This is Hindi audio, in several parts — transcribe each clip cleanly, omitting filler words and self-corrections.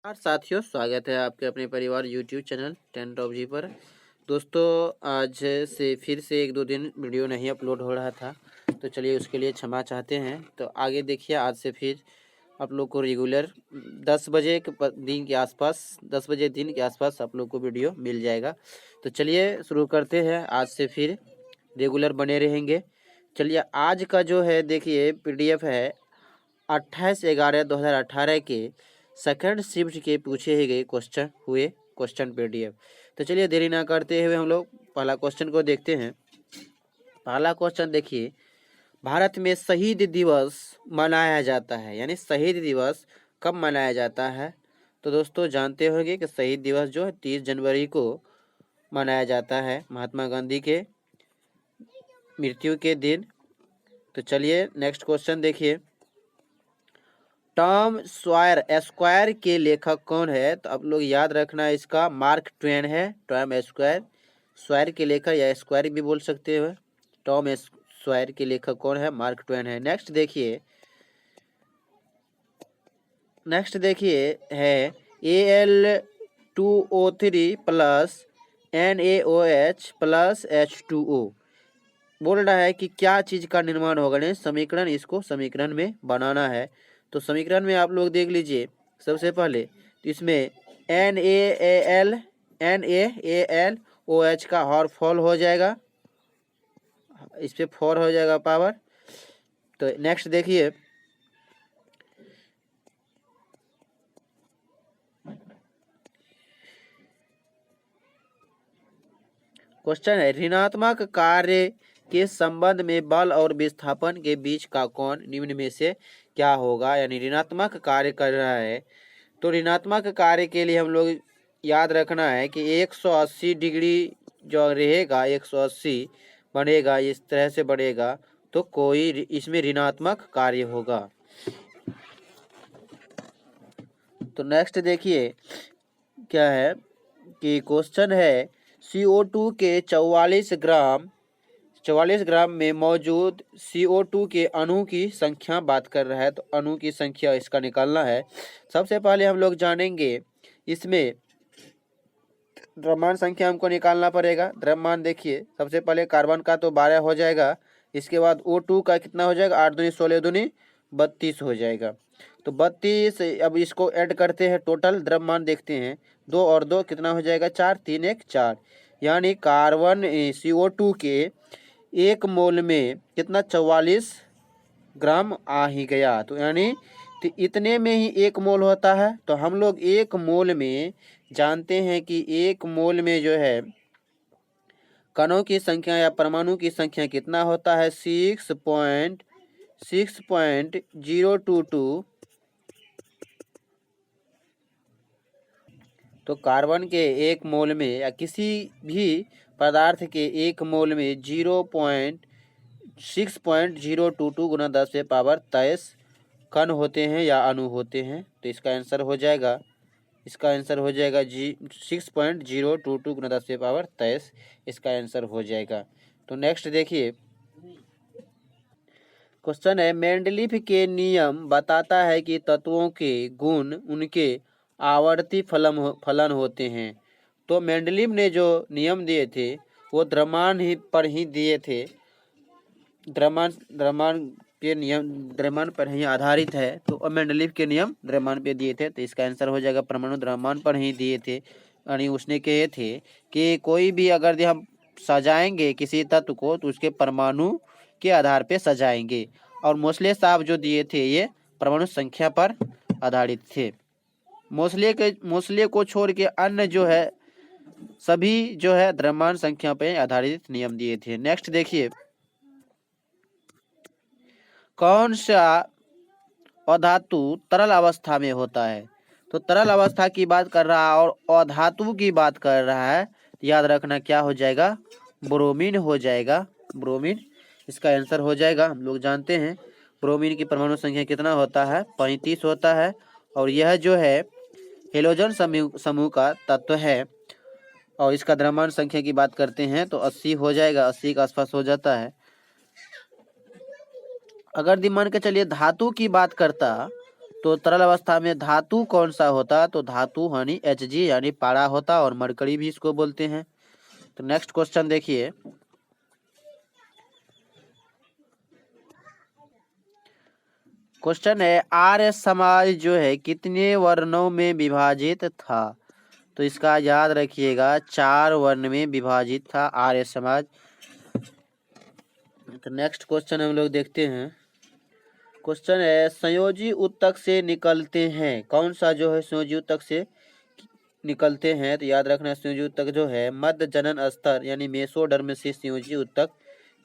नमस्कार साथियों, स्वागत है आपके अपने परिवार यूट्यूब चैनल 10 टॉप जी पर। दोस्तों, आज से फिर से एक दो दिन वीडियो नहीं अपलोड हो रहा था, तो चलिए उसके लिए क्षमा चाहते हैं। तो आगे देखिए, आज से फिर आप लोग को रेगुलर 10 बजे दिन के आसपास 10 बजे दिन के आसपास आप लोग को वीडियो मिल जाएगा। तो चलिए शुरू करते हैं, आज से फिर रेगुलर बने रहेंगे। चलिए, आज का जो है देखिए PDF है 28/11/2018 के सेकंड शिफ्ट के पूछे ही गए क्वेश्चन PDF। तो चलिए देरी ना करते हुए हम लोग पहला क्वेश्चन को देखते हैं। पहला क्वेश्चन देखिए, भारत में शहीद दिवस मनाया जाता है, यानी शहीद दिवस कब मनाया जाता है? तो दोस्तों जानते होंगे कि शहीद दिवस जो है 30 जनवरी को मनाया जाता है, महात्मा गांधी के मृत्यु के दिन। तो चलिए नेक्स्ट क्वेश्चन देखिए, टॉम सॉयर एस्क्वायर के लेखक कौन है? तो आप लोग याद रखना इसका मार्क ट्वेन है। टॉम सॉयर के लेखक या स्क्वायर भी बोल सकते हो। टॉम सॉयर के लेखक कौन है? मार्क ट्वेन है। नेक्स्ट देखिए है Al2O3 plus NaOH plus H2O। बोल रहा है कि क्या चीज का निर्माण होगा, नहीं समीकरण, इसको समीकरण में बनाना है। तो समीकरण में आप लोग देख लीजिए, सबसे पहले तो इसमें NaAlOH का हर फॉल हो जाएगा, इस पे 4 हो जाएगा पावर। तो नेक्स्ट देखिए, क्वेश्चन है ऋणात्मक कार्य के संबंध में बल और विस्थापन के बीच का कोण निम्न में से क्या होगा? यानी ऋणात्मक कार्य कर रहा है, तो ऋणात्मक कार्य के लिए हम लोग याद रखना है कि 180 डिग्री जो रहेगा, 180 बनेगा, इस तरह से बढ़ेगा, तो कोई इसमें ऋणात्मक कार्य होगा। तो नेक्स्ट देखिए क्या है कि क्वेश्चन है CO2 के 44 ग्राम में मौजूद CO2 के अणु की संख्या बात कर रहा है। तो अणु की संख्या इसका निकालना है। सबसे पहले हम लोग जानेंगे, इसमें द्रव्यमान संख्या हमको निकालना पड़ेगा। द्रव्यमान देखिए, सबसे पहले कार्बन का तो 12 हो जाएगा, इसके बाद O2 का कितना हो जाएगा? 8 दूनी 16 दूनी 32 हो जाएगा। तो 32, अब इसको ऐड करते हैं, टोटल द्रव्यमान देखते हैं, 2 और 2 कितना हो जाएगा? 4, 3 1 4, यानी कार्बन CO2 के एक मोल में कितना? 44 ग्राम आ ही गया। तो यानी तो इतने में ही एक मोल होता है। तो हम लोग एक मोल में जानते हैं कि एक मोल में जो है कणों की संख्या या परमाणु की संख्या कितना होता है? 6.022। तो कार्बन के एक मोल में या किसी भी पदार्थ के एक मोल में 6.022 गुना 10 से पावर 23 कण होते हैं या अणु होते हैं। तो इसका आंसर हो जाएगा 6.022 गुना 10 से पावर 23, इसका आंसर हो जाएगा। तो नेक्स्ट देखिए, क्वेश्चन है मेंडलीफ के नियम बताता है कि तत्वों के गुण उनके आवर्ती फलन होते हैं। तो मेंडलीफ ने जो नियम दिए थे वो द्रव्यमान पर ही दिए थे। द्रव्यमान के नियम द्रव्यमान पर ही आधारित है। तो मेंडलीफ के नियम द्रव्यमान पे दिए थे, तो इसका आंसर हो जाएगा परमाणु द्रव्यमान पर ही दिए थे। यानी उसने कहे थे कि कोई भी अगर हम सजाएंगे किसी तत्व को तो उसके परमाणु के आधार पे सजाएंगे। और मोस्ले साहब जो दिए थे ये परमाणु संख्या पर आधारित थे। मोस्ले को छोड़ के अन्य जो है सभी जो है द्रव्यमान संख्या पे आधारित नियम दिए थे। नेक्स्ट देखिए, कौन सा अधातु तरल अवस्था में होता है? तो तरल अवस्था की बात कर रहा है और अधातु की बात कर रहा है। याद रखना क्या हो जाएगा? ब्रोमीन हो जाएगा। ब्रोमीन इसका आंसर हो जाएगा। हम लोग जानते हैं ब्रोमीन की परमाणु संख्या कितना होता है? 35 होता है। और यह जो है हेलोजन समूह का तत्व है। और इसका द्रव्यमान संख्या की बात करते हैं तो 80 हो जाएगा, 80 के आसपास हो जाता है। अगर मान के चलिए धातु की बात करता तो तरल अवस्था में धातु कौन सा होता, तो धातु यानी Hg यानी पारा होता, और मरकरी भी इसको बोलते हैं। तो नेक्स्ट क्वेश्चन देखिए, क्वेश्चन है आर्य समाज जो है कितने वर्णों में विभाजित था, तो इसका याद रखिएगा 4 वर्ण में विभाजित था आर्य समाज। तो नेक्स्ट क्वेश्चन हम लोग देखते हैं, क्वेश्चन है संयोजी ऊतक से निकलते हैं, कौन सा जो है संयोजी ऊतक से निकलते हैं, तो याद रखना संयोजी ऊतक जो है मध्य जनन स्तर यानी मेसोडर्म से संयोजी ऊतक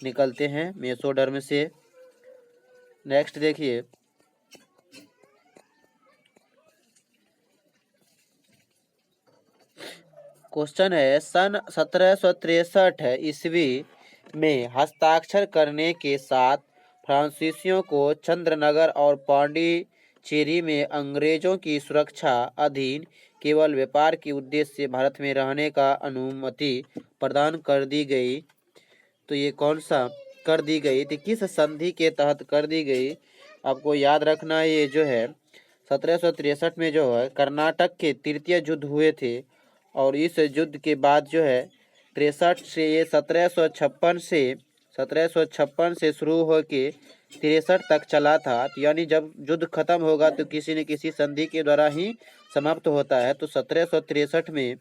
निकलते हैं, मेसोडर्म से। नेक्स्ट देखिए, क्वेश्चन है सन 1763 ईस्वी में हस्ताक्षर करने के साथ फ्रांसीसियों को चंद्रनगर और पांडिचेरी में अंग्रेजों की सुरक्षा अधीन केवल व्यापार के उद्देश्य से भारत में रहने का अनुमति प्रदान कर दी गई। तो ये कौन सा कर दी गई थी, किस संधि के तहत कर दी गई, आपको याद रखना है। ये जो है 1763 में जो है कर्नाटक के तृतीय युद्ध हुए थे, और इस युद्ध के बाद जो है 63 से ये 1756 से शुरू होके 63 तक चला था। तो यानी जब युद्ध खत्म होगा तो किसी न किसी संधि के द्वारा ही समाप्त होता है। तो 1763 में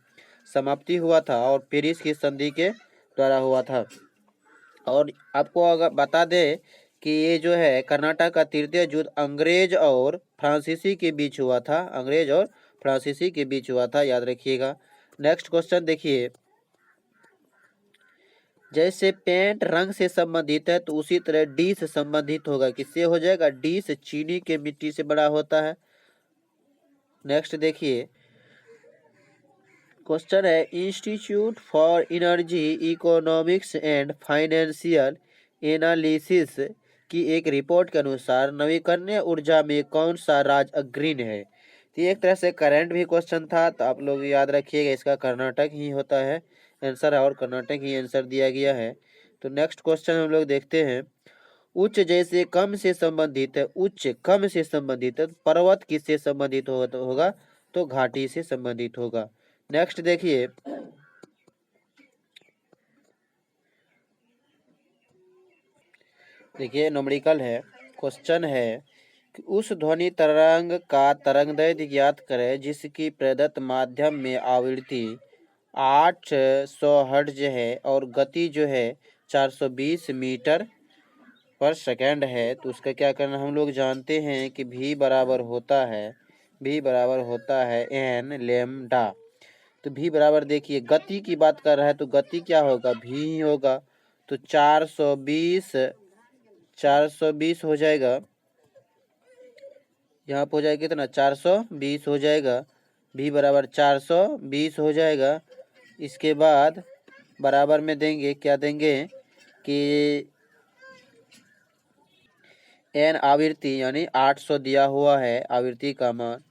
समाप्ति हुआ था और पेरिस की संधि के द्वारा हुआ था। और आपको अगर बता दें कि ये जो है कर्नाटक का तृतीय युद्ध अंग्रेज और फ्रांसीसी के बीच हुआ था, अंग्रेज और फ्रांसीसी के बीच हुआ था, याद रखिएगा। नेक्स्ट क्वेश्चन देखिए, जैसे पेंट रंग से संबंधित है तो उसी तरह डी से संबंधित होगा, किससे हो जाएगा, डी से चीनी के मिट्टी से बड़ा होता है। नेक्स्ट देखिए, क्वेश्चन है institute for energy economics and financial analysis की एक रिपोर्ट के अनुसार नवीकरणीय ऊर्जा में कौन सा राज्य अग्रणी है। तो ये एक तरह से करंट भी क्वेश्चन था, तो आप लोग याद रखिएगा इसका कर्नाटक ही होता है आंसर, और कर्नाटक ही आंसर दिया गया है। तो नेक्स्ट क्वेश्चन हम लोग देखते हैं, उच्च जैसे कम से संबंधित है, उच्च कम से संबंधित है, पर्वत किससे संबंधित होगा, तो घाटी से संबंधित होगा। नेक्स्ट देखिए, न्यूमेरिकल है, क्वेश्चन है कि उस ध्वनि तरंग का तरंगदैर्घ्य ज्ञात करें जिसकी प्रदत्त माध्यम में आवृत्ति 800 हर्ट्ज है और गति जो है 420 मीटर पर सेकेंड है। तो उसका क्या करना, हम लोग जानते हैं कि v बराबर होता है n लैम्डा। तो v बराबर देखिए गति की बात कर रहा है तो गति क्या होगा, v ही होगा। तो 420 हो जाएगा, यहाँ पे हो जाएगा कितना, 420 हो जाएगा, v बराबर 420 हो जाएगा। इसके बाद बराबर में देंगे, क्या देंगे कि n आवृत्ति यानी 800 दिया हुआ है आवृत्ति का मान,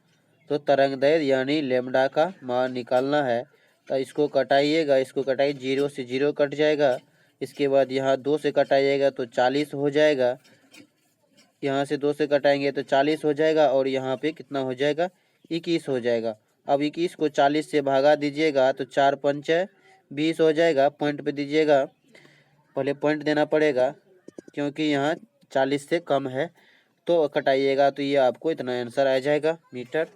तो तरंगदैर्घ्य यानी लैम्डा का मान निकालना है। तो इसको कटाइएगा, इसको कटाइए, 0 से 0 कट जाएगा। इसके बाद यहाँ 2 से कटाइएगा तो 40 हो जाएगा, यहाँ से 2 से कटाएंगे तो 40 हो जाएगा, और यहाँ पे कितना हो जाएगा, 21 हो जाएगा। अब 21 को 40 से भागा दीजिएगा तो 4 पंचे 20 हो जाएगा। पॉइंट पे दीजिएगा, पहले पॉइंट देना पड़ेगा क्योंकि यहाँ 40 से कम है, तो कटाइएगा तो ये आपको इतना आंसर आ जाएगा मीटर,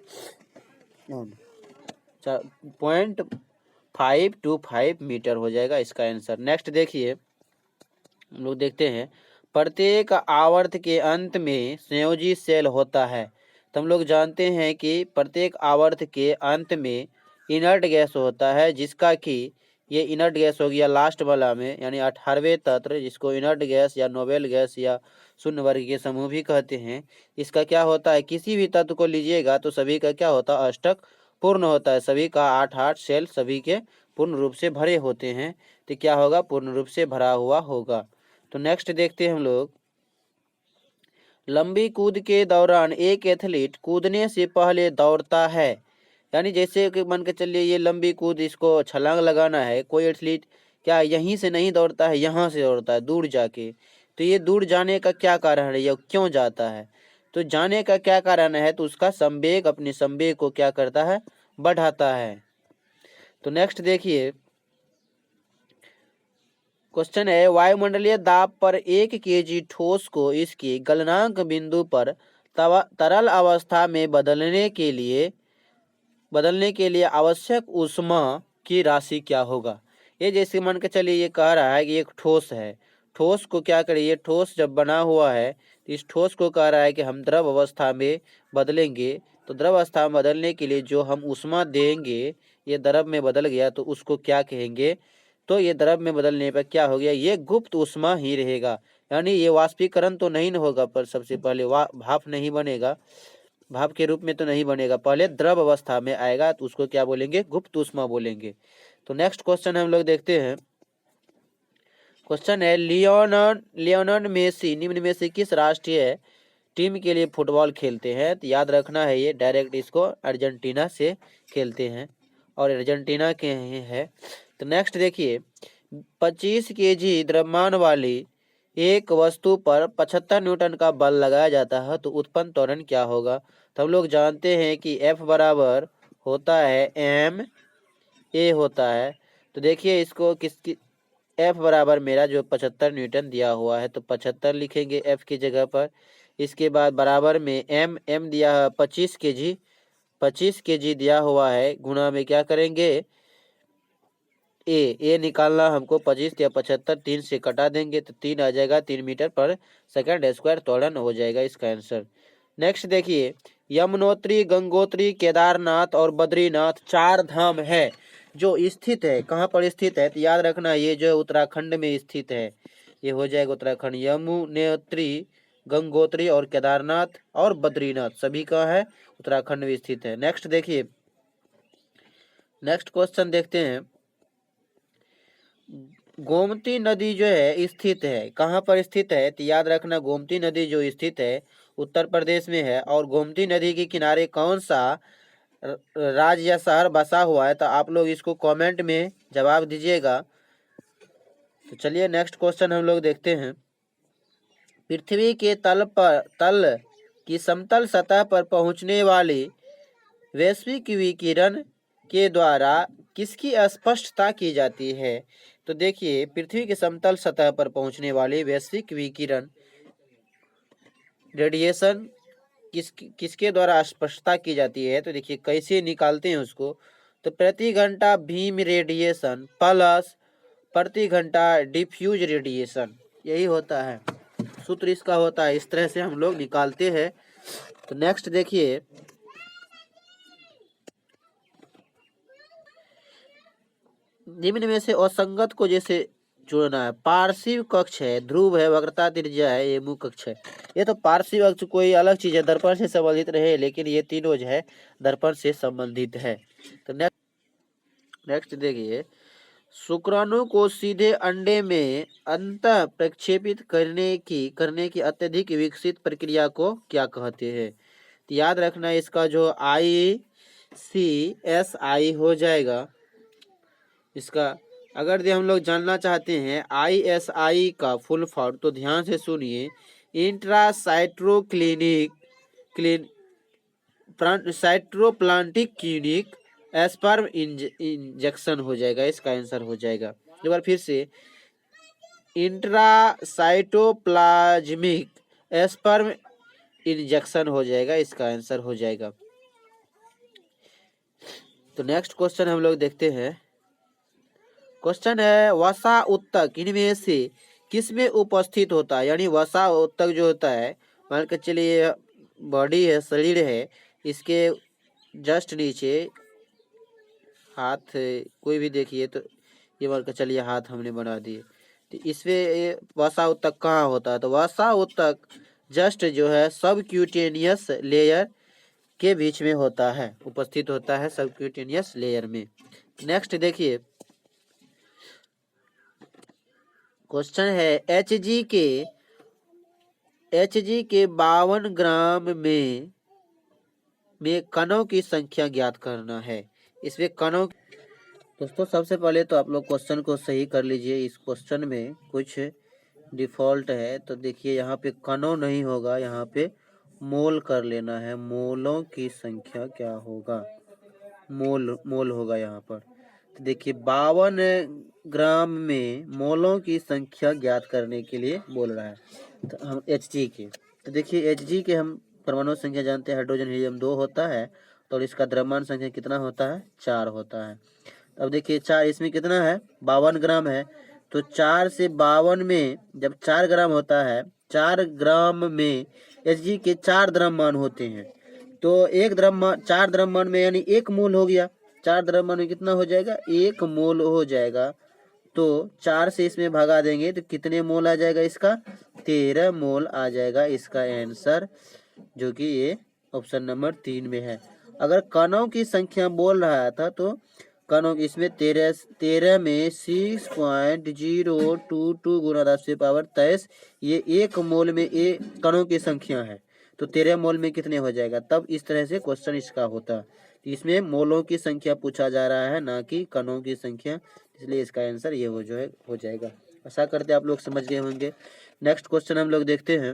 0.525 मीटर हो जाएगा इसका आंसर। नेक्स्ट देखिए, हम लोग देखते हैं प्रत्येक आवर्त के अंत में संयोजी सेल होता है। तो हम लोग जानते हैं कि प्रत्येक आवर्त के अंत में इनर्ट गैस होता है, जिसका कि ये इनर्ट गैस हो गया लास्ट वाला में, यानी 18वें तत्व, जिसको इनर्ट गैस या नोबेल गैस या शून्य वर्ग के समूह भी कहते हैं। इसका क्या होता है, किसी भी तत्व को लीजिएगा तो सभी का क्या होता है, अष्टक पूर्ण होता है, सभी का 8 सेल सभी के पूर्ण रूप से भरे होते हैं। तो क्या होगा, पूर्ण रूप से भरा हुआ होगा। तो नेक्स्ट देखते हैं हम लोग, लंबी कूद के दौरान एक एथलीट कूदने से पहले दौड़ता है, यानी जैसे कि मान के चलिए ये लंबी कूद, इसको छलांग लगाना है, कोई एथलीट क्या यहीं से नहीं दौड़ता है, यहाँ से दौड़ता है दूर जाके। तो ये दूर जाने का क्या कारण है, ये क्यों जाता है, तो जाने का क्या कारण है, तो उसका संवेग अपने संवेग को क्या करता है, बढ़ाता है। तो नेक्स्ट देखिए क्वेश्चन है, वायुमंडलीय दाब पर 1 kg ठोस को इसके गलनांक बिंदु पर तरल अवस्था में बदलने के लिए आवश्यक ऊष्मा की राशि क्या होगा। ये जैसे मान के चलिए ये कह रहा है कि एक ठोस है, ठोस को क्या करिए, ठोस जब बना हुआ है तो इस ठोस को कह रहा है कि हम द्रव अवस्था में बदलेंगे। तो द्रव अवस्था में बदलने के लिए जो हम ऊष्मा देंगे, ये द्रव में बदल गया तो उसको क्या कहेंगे, तो ये द्रव में बदलने पर क्या हो गया, ये गुप्त ऊष्मा ही रहेगा। यानी ये वाष्पीकरण तो नहीं न होगा, पर सबसे पहले भाप नहीं बनेगा, भाप के रूप में तो नहीं बनेगा, पहले द्रव अवस्था में आएगा तो उसको क्या बोलेंगे, गुप्त ऊष्मा बोलेंगे। तो नेक्स्ट क्वेश्चन हम लोग देखते हैं। क्वेश्चन है, लियोनेल मेसी निम्न में से किस राष्ट्रीय टीम के लिए फुटबॉल खेलते हैं। तो याद रखना है, ये डायरेक्ट इसको अर्जेंटीना से खेलते हैं और अर्जेंटीना के हैं। तो नेक्स्ट देखिए, 25 kg द्रव्यमान वाली एक वस्तु पर 75 न्यूटन का बल लगाया जाता है तो उत्पन्न त्वरण क्या होगा। तो हम लोग जानते हैं कि F बराबर होता है ma होता है। तो देखिए इसको किसकी, F बराबर मेरा जो 75 न्यूटन दिया हुआ है तो 75 लिखेंगे F की जगह पर। इसके बाद बराबर में m दिया है 25 kg दिया हुआ है, गुणा में क्या करेंगे ए निकालना हमको, 25 या 75 3 से कटा देंगे तो 3 आ जाएगा, 3 मीटर पर सेकंड स्क्वायर त्वरण हो जाएगा इसका आंसर। नेक्स्ट देखिए, यमुनोत्री, गंगोत्री, केदारनाथ और बद्रीनाथ 4 धाम है जो स्थित है, कहाँ पर स्थित है, तो याद रखना ये जो उत्तराखंड में स्थित है, ये हो जाएगा उत्तराखंड। यमुनोत्री, गंगोत्री और केदारनाथ और बद्रीनाथ सभी कहाँ है, उत्तराखंड में स्थित है। नेक्स्ट देखिए, नेक्स्ट क्वेश्चन देखते हैं, गोमती नदी जो है स्थित है, कहाँ पर स्थित है, तो याद रखना गोमती नदी जो स्थित है उत्तर प्रदेश में है। और गोमती नदी के किनारे कौन सा राज्य या शहर बसा हुआ है, तो आप लोग इसको कमेंट में जवाब दीजिएगा। तो चलिए नेक्स्ट क्वेश्चन हम लोग देखते हैं, पृथ्वी के तल की समतल सतह पर पहुंचने वाली वैश्विक विकिरण के द्वारा किसकी स्पष्टता की जाती है। तो देखिए, पृथ्वी के समतल सतह पर पहुंचने वाले वैश्विक विकिरण रेडिएशन किसके द्वारा स्पष्टता की जाती है। तो देखिए कैसे निकालते हैं उसको, तो प्रति घंटा बीम रेडिएशन प्लस प्रति घंटा डिफ्यूज रेडिएशन, यही होता है सूत्र इसका होता है, इस तरह से हम लोग निकालते हैं। तो नेक्स्ट देखिए, निम्न में से असंगत को जैसे जोड़ना है, पार्श्व कक्ष है, ध्रुव है, वक्रता त्रिज्या है, ये मुख्य कक्ष है। ये तो पार्श्व कक्ष कोई अलग चीज है, दर्पण से संबंधित रहे, लेकिन ये तीनों जो है दर्पण से संबंधित है। तो नेक्स्ट देखिए, शुक्राणु को सीधे अंडे में अंतः प्रक्षेपित करने की अत्यधिक विकसित प्रक्रिया को क्या कहते हैं। तो याद रखना इसका जो ICSI हो जाएगा इसका। अगर हम लोग जानना चाहते हैं ISI का फुल फॉर्म, तो ध्यान से सुनिए, साइट्रोप्लांटिक क्लिनिक स्पर्म इंजेक्शन हो जाएगा, इसका आंसर हो जाएगा। एक बार फिर से, इंट्रासाइटोप्लाज्मिक स्पर्म इंजेक्शन हो जाएगा, इसका आंसर हो जाएगा। तो नेक्स्ट क्वेश्चन हम लोग देखते हैं। क्वेश्चन है, वसा उत्तक इनमें से किसमें उपस्थित होता है। यानी वसा उत्तक जो होता है, मान के चलिए बॉडी है, शरीर है, इसके जस्ट नीचे हाथ कोई भी देखिए, तो ये मान के चलिए हाथ हमने बना दिए, तो इसमें वसा उत्तक कहाँ होता है। तो वसा उत्तक जस्ट जो है सबक्यूटेनियस लेयर के बीच में होता है, उपस्थित होता है सबक्यूटेनियस लेयर में। नेक्स्ट देखिए, क्वेश्चन है, Hg के 52 ग्राम में कणों की संख्या ज्ञात करना है। इसमें कणों, दोस्तों सबसे पहले तो आप लोग क्वेश्चन को सही कर लीजिए। इस क्वेश्चन में कुछ डिफॉल्ट है, तो देखिए यहाँ पे कणों नहीं होगा, यहाँ पे मोल कर लेना है। मोलों की संख्या क्या होगा, मोल मोल होगा यहाँ पर। तो देखिए 52 ग्राम में मोलों की संख्या ज्ञात करने के लिए बोल रहा है। तो हम Hg के, तो देखिए Hg के हम परमाणु संख्या जानते हैं, हाइड्रोजन हीलियम 2 होता है, तो इसका द्रव्यमान संख्या कितना होता है, 4 होता है। अब देखिए 4, इसमें कितना है, 52 ग्राम है, तो 4 से 52 में जब 4 ग्राम होता है, 4 ग्राम में Hg के 4 द्रव्यमान होते हैं, तो एक द्रव्यमान 4 द्रव्यमान में यानी 1 मोल हो गया। 4 द्रव्यमान में कितना हो जाएगा, 1 मोल हो जाएगा। तो 4 से इसमें भगा देंगे तो कितने मोल आ जाएगा, इसका 13 मोल आ जाएगा इसका आंसर, जो कि ये ऑप्शन नंबर 3 में है। अगर कणों की संख्या बोल रहा था तो कणों की इसमें 13 में 6.022 गुना 10⁻23, ये 1 मोल में ये कणों की संख्या है, तो 13 मोल में कितने हो जाएगा, तब इस तरह से क्वेश्चन इसका होता। इसमें मोलों की संख्या पूछा जा रहा है, ना कि कणों की संख्या, इसलिए इसका आंसर ये हो जाएगा। आशा करते आप लोग समझ गए होंगे। नेक्स्ट क्वेश्चन हम लोग देखते हैं।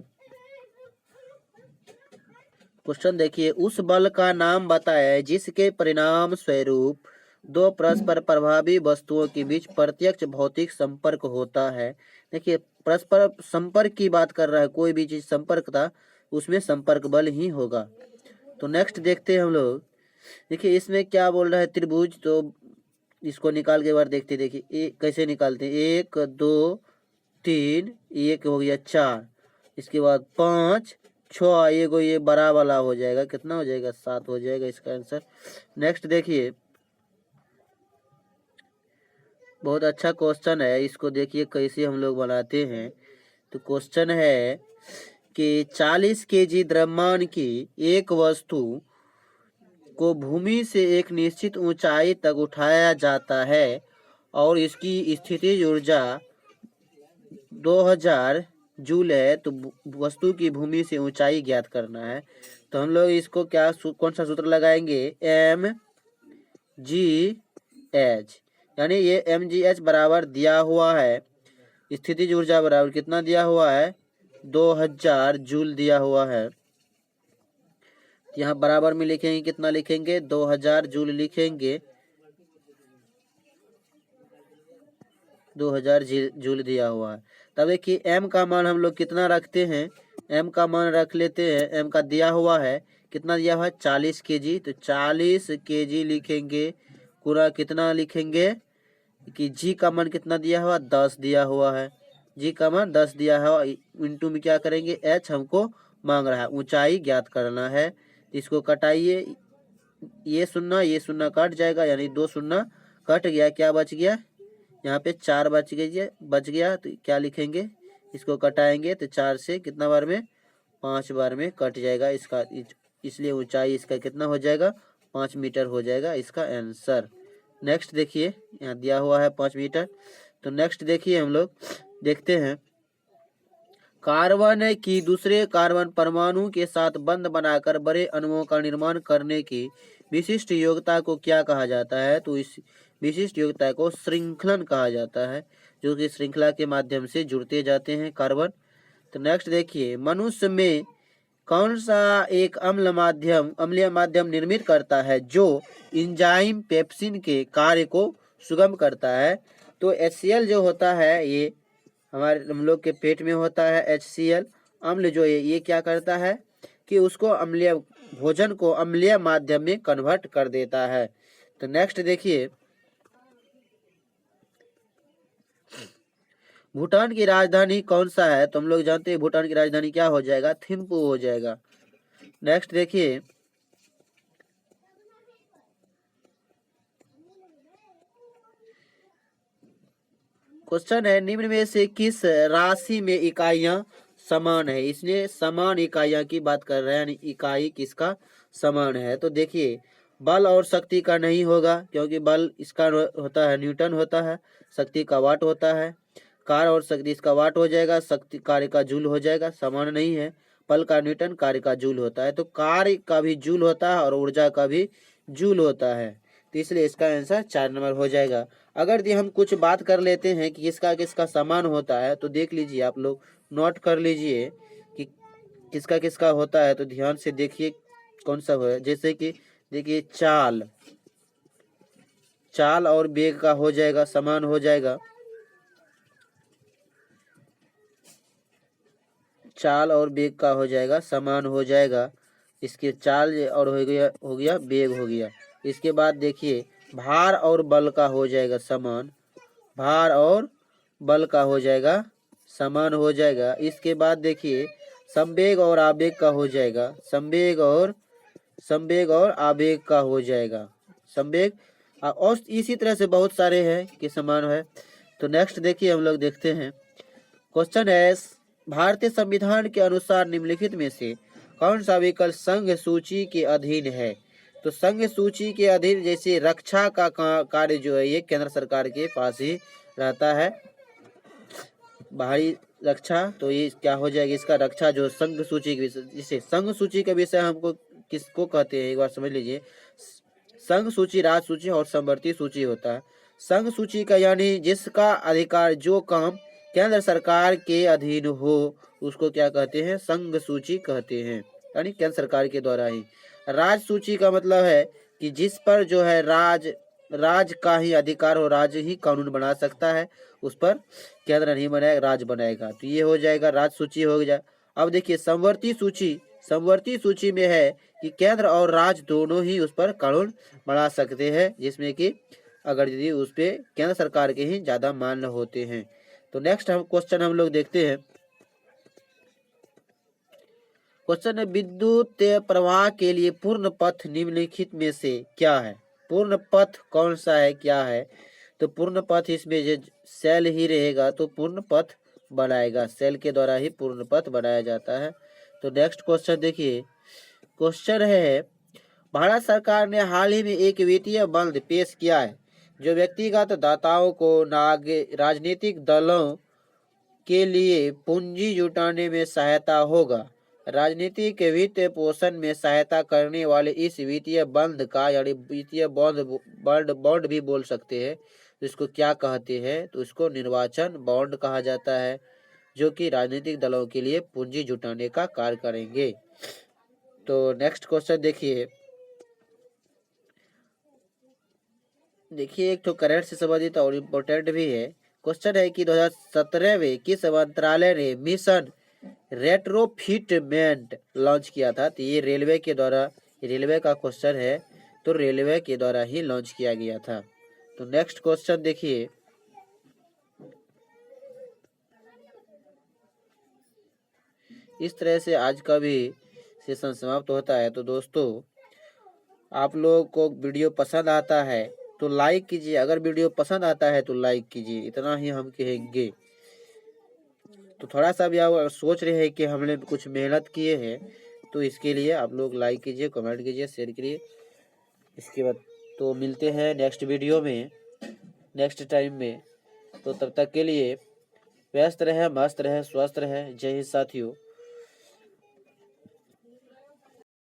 क्वेश्चन देखिए, उस बल का नाम बताए जिसके परिणाम स्वरूप दो परस्पर प्रभावी वस्तुओं के बीच प्रत्यक्ष भौतिक संपर्क होता है। देखिए परस्पर संपर्क की बात कर रहा है, कोई भी चीज संपर्क था उसमें संपर्क बल ही होगा। तो नेक्स्ट देखते हैं हम लोग। देखिए इसमें क्या बोल रहा है, त्रिभुज, तो इसको निकाल के बार देखते। देखिए कैसे निकालते हैं, 1 2 3, एक हो गया 4, इसके बाद 5 6, ये बड़ा वाला हो जाएगा, कितना हो जाएगा, 7 हो जाएगा इसका आंसर। नेक्स्ट देखिए, बहुत अच्छा क्वेश्चन है, इसको देखिए कैसे हम लोग बनाते हैं। तो क्वेश्चन है कि 40 केजी द्रव्यमान की एक वस्तु को भूमि से एक निश्चित ऊंचाई तक उठाया जाता है और इसकी स्थितिज ऊर्जा 2000 जूल है, तो वस्तु की भूमि से ऊंचाई ज्ञात करना है। तो हम लोग इसको क्या कौन सा सूत्र लगाएंगे, mgh, यानी ये mgh बराबर दिया हुआ है, स्थितिज ऊर्जा बराबर कितना दिया हुआ है, 2000 जूल दिया हुआ है। यहाँ बराबर में लिखेंगे, कितना लिखेंगे, 2000 जूल लिखेंगे, 2000 जूल दिया हुआ है। तब देखिए m का मान हम लोग कितना रखते हैं, m का मान रख लेते हैं, m का दिया हुआ है, कितना दिया हुआ है, 40 केजी, तो 40 केजी लिखेंगे, पूरा कितना लिखेंगे कि g का मान कितना दिया हुआ, 10 दिया हुआ है, g का मान 10 दिया है, इंटू में क्या करेंगे, h हमको मांग रहा है, ऊंचाई ज्ञात करना है। इसको कटाइए, ये शून्य कट जाएगा, यानी 2 शून्य कट गया, क्या बच गया, यहाँ पे 4 बच गया, तो क्या लिखेंगे, इसको कटाएंगे तो 4 से कितना बार में, 5 बार में कट जाएगा इसका, इसलिए ऊंचाई इसका कितना हो जाएगा, 5 मीटर हो जाएगा इसका आंसर। नेक्स्ट देखिए, यहाँ दिया हुआ है 5 मीटर। तो नेक्स्ट देखिए हम लोग देखते हैं, कार्बन की दूसरे कार्बन परमाणु के साथ बंध बनाकर बड़े अणुओं का निर्माण करने की विशिष्ट योग्यता को क्या कहा जाता है। तो इस विशिष्ट योग्यता को श्रृंखलन कहा जाता है, जो कि श्रृंखला के माध्यम से जुड़ते जाते हैं कार्बन। तो नेक्स्ट देखिए, मनुष्य में कौन सा एक अम्लीय माध्यम निर्मित करता है जो एंजाइम पेप्सिन के कार्य को सुगम करता है। तो HCl जो होता है, ये हमारे हम लोग के पेट में होता है HCl अम्ल, जो ये क्या करता है कि उसको अम्लीय भोजन को अम्लीय माध्यम में कन्वर्ट कर देता है। तो नेक्स्ट देखिए, भूटान की राजधानी कौन सा है। तो हम लोग जानते हैं भूटान की राजधानी क्या हो जाएगा, थिम्पू हो जाएगा। नेक्स्ट देखिए, क्वेश्चन है, निम्न में से किस राशि में इकाइयां समान है। इसने समान इकाइयां की बात कर रहे हैं, यानी इकाई किसका समान है। तो देखिए बल और शक्ति का नहीं होगा, क्योंकि बल इसका होता है न्यूटन होता है, शक्ति का वाट होता है। कार्य और शक्ति इसका वाट हो जाएगा, शक्ति कार्य का जूल हो जाएगा, समान नहीं है। बल का न्यूटन, कार्य का जूल होता है, तो कार्य का भी जूल होता है और ऊर्जा का भी जूल होता है, तो इसलिए इसका आंसर 4 नंबर हो जाएगा। अगर हम कुछ बात कर लेते हैं कि किसका किसका समान होता है, तो देख लीजिए आप लोग, नोट कर लीजिए कि किसका किसका होता है, तो ध्यान से देखिए कौन सा है। जैसे कि देखिए चाल, चाल और वेग का हो जाएगा, समान हो जाएगा। चाल और वेग का हो जाएगा, समान हो जाएगा। इसके चाल और हो गया वेग हो गया। इसके बाद देखिए भार और बल का हो जाएगा समान, भार और बल का हो जाएगा, समान हो जाएगा। इसके बाद देखिए संवेग और आवेग का हो जाएगा, संवेग और आवेग का हो जाएगा, संवेग। और इसी तरह से बहुत सारे हैं कि समान है। तो नेक्स्ट देखिए हम लोग देखते हैं। क्वेश्चन है, भारतीय संविधान के अनुसार निम्नलिखित में से कौन सा विकल्प संघ सूची के अधीन है। तो संघ सूची के अधीन जैसे रक्षा का कार्य जो है ये केंद्र सरकार के पास ही रहता है, बाहरी रक्षा। तो ये क्या हो जाएगा, इसका रक्षा जो संघ सूची के विषय, जिसे संघ सूची का विषय हमको किसको कहते हैं एक बार समझ लीजिए। संघ सूची, राज सूची और समवर्ती सूची होता है। संघ सूची का यानी जिसका अधिकार, जो काम केंद्र सरकार के अधीन हो उसको क्या कहते हैं, संघ सूची कहते हैं, यानी केंद्र सरकार के द्वारा ही। राज सूची का मतलब है कि जिस पर जो है राज का ही अधिकार हो, राज ही कानून बना सकता है, उस पर केंद्र नहीं बनाएगा, राज बनाएगा। तो ये हो जाएगा राज सूची हो जाए। अब देखिए समवर्ती सूची, समवर्ती सूची में है कि केंद्र और राज्य दोनों ही उस पर कानून बना सकते हैं, जिसमें कि अगर यदि उस पे केंद्र सरकार के ही ज्यादा मान्य होते हैं। तो नेक्स्ट क्वेश्चन हम लोग देखते हैं। क्वेश्चन है, विद्युत प्रवाह के लिए पूर्ण पथ निम्नलिखित में से क्या है। पूर्ण पथ कौन सा है, क्या है। तो पूर्ण पथ इसमें जो सेल ही रहेगा तो पूर्ण पथ बनाएगा, सेल के द्वारा ही पूर्ण पथ बनाया जाता है। तो नेक्स्ट क्वेश्चन देखिए। क्वेश्चन है, भारत सरकार ने हाल ही में एक वित्तीय बंद पेश किया है जो व्यक्तिगत दाताओं को राजनीतिक दलों के लिए पूंजी जुटाने में सहायता होगा। राजनीतिक वित्त पोषण में सहायता करने वाले इस वित्तीय बंद का, यानी वित्तीय बॉन्ड भी बोल सकते हैं, तो इसको क्या कहते हैं, तो इसको निर्वाचन बॉन्ड कहा जाता है, जो कि राजनीतिक दलों के लिए पूंजी जुटाने का कार्य करेंगे। तो नेक्स्ट क्वेश्चन देखिए। एक तो करंट से संबंधित और इम्पोर्टेंट भी है। क्वेश्चन है कि 2017 में किस मंत्रालय ने मिशन रेट्रोफिटमेंट लॉन्च किया था। तो ये रेलवे के द्वारा, रेलवे का क्वेश्चन है, तो रेलवे के द्वारा ही लॉन्च किया गया था। तो नेक्स्ट क्वेश्चन देखिए। इस तरह से आज का भी सेशन समाप्त होता है। तो दोस्तों आप लोगों को वीडियो पसंद आता है तो लाइक कीजिए, अगर वीडियो पसंद आता है तो लाइक कीजिए, इतना ही हम कहेंगे। तो थोड़ा सा भी आप सोच रहे हैं कि हमने कुछ मेहनत किए हैं, तो इसके लिए आप लोग लाइक कीजिए, कमेंट कीजिए, शेयर कीजिए। इसके बाद तो मिलते हैं नेक्स्ट वीडियो में, नेक्स्ट टाइम में। तो तब तक के लिए व्यस्त रहे, मस्त रहे, स्वस्थ रहे। जय हिंद साथियों।